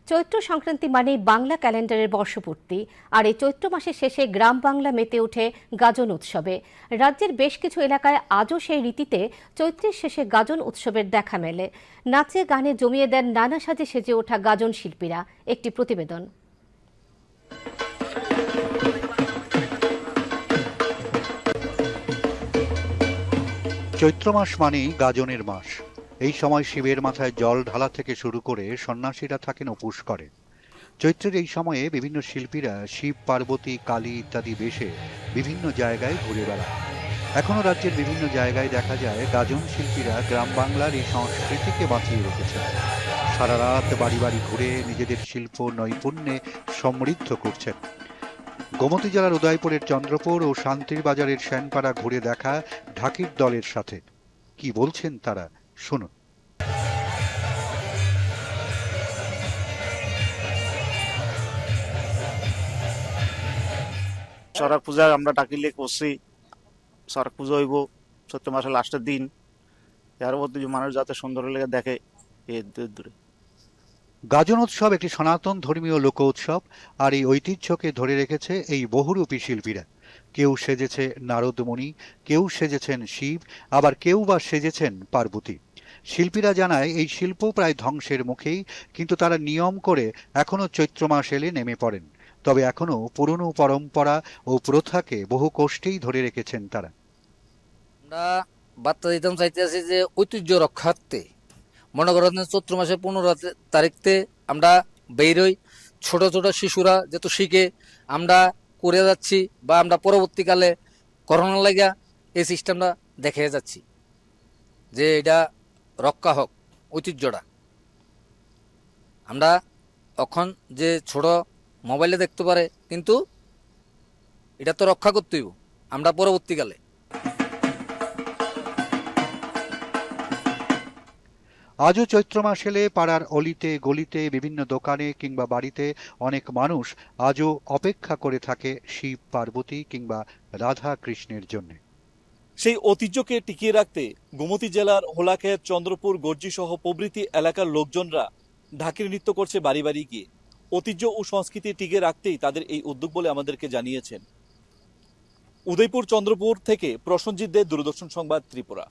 চৈত্র সংক্রান্তি মানেই বাংলা ক্যালেন্ডারের বর্ষপূর্তি, আর এই চৈত্র মাসের শেষে গ্রাম বাংলা মেতে ওঠে গাজন উৎসবে। রাজ্যের বেশ কিছু এলাকায় আজও সেই রীতিতে চৈত্রের শেষে গাজন উৎসবের দেখা মেলে। নাচে গানে জমিয়ে দেন নানা সাজে সেজে ওঠা গাজন শিল্পীরা। একটি প্রতিবেদন। চৈত্র মাস মানেই গাজনের মাস। এই সময় শিবের মাথায় জল ঢালা থেকে শুরু করে সন্ন্যাসীরা থাকেন উপোস করে। চৈত্রের এই সময়ে বিভিন্ন শিল্পীরা শিব, পার্বতী, কালী ইত্যাদি বেশে বিভিন্ন জায়গায় ঘুরে বেড়ায়। এখনো রাজ্যের বিভিন্ন জায়গায় দেখা যায় গাজন শিল্পীরা গ্রাম বাংলার এই সংস্কৃতিকে বাঁচিয়ে রেখেছেন। সারা রাত বাড়ি বাড়ি ঘুরে নিজেদের শিল্প নৈপুণ্যে সমৃদ্ধ করছেন। গোমতী জেলার উদয়পুরের চন্দ্রপুর ও শান্তির বাজারের শ্যানপাড়া ঘুরে দেখা ঢাকির দলের সাথে কি বলছেন তারা, শুনুন। সড়ক পূজা আমরা ডাকিলে করছি। সড়ক পুজো হইব চৈত্র মাসের লাস্টের দিন। এর মধ্যে মানুষ যাতে সুন্দর লেগে দেখে এই দূরে। গাজন উৎসব একটি সনাতন ধর্মীয় লোক উৎসব, আর এই ঐতিহ্যকে ধরে রেখেছে এই বহুরূপী শিল্পীরা। কেউ সেজেছে নারদমণি, কেউ সেজেছেন শিব, আবার কেউ বা সেজেছেন পার্বতী। শিল্পীরা জানায় এই শিল্প প্রায় ধ্বংসের মুখেই, কিন্তু তারা নিয়ম করে এখনো চৈত্র মাস এলে নেমে পড়েন। তবে এখনো পুরনো পরম্পরা ও প্রথাকে বহু কষ্টেই ধরে রেখেছেন তারা। আমরা বার্তা দিতাম চাইতেছি যে ঐতিহ্য রক্ষার্থে মনে করেন চৈত্র মাসে 15 তারিখতে আমরা বেরোই, ছোট ছোট শিশুরা যেহেতু শিখে আমরা করে যাচ্ছি, বা আমরা পরবর্তীকালে করোনা লাগা এই সিস্টেমটা দেখে যাচ্ছি যে এটা রক্ষা হোক ঐতিহ্যটা। আমরা এখন যে ছোট মোবাইলে দেখতে পারে, কিন্তু এটা তো রক্ষা করতে হইব আমরা পরবর্তীকালে। আজও চৈত্র মাস এলে পাড়ার অলিতে গলিতে, বিভিন্ন দোকানে কিংবা বাড়িতে অনেক মানুষ আজও অপেক্ষা করে থাকে শিব, পার্বতী কিংবা রাধা কৃষ্ণের জন্য। সেই ঐতিহ্যকে টিকিয়ে রাখতে গোমতী জেলার হোলাখের, চন্দ্রপুর, গর্জি সহ প্রভৃতি এলাকার লোকজনরা ঢাকির নৃত্য করছে বাড়ি বাড়ি গিয়ে। ঐতিহ্য ও সংস্কৃতি টিকিয়ে রাখতেই তাদের এই উদ্যোগ বলে আমাদেরকে জানিয়েছেন। উদয়পুর, চন্দ্রপুর থেকে প্রসঞ্জিৎ দে, দূরদর্শন সংবাদ, ত্রিপুরা।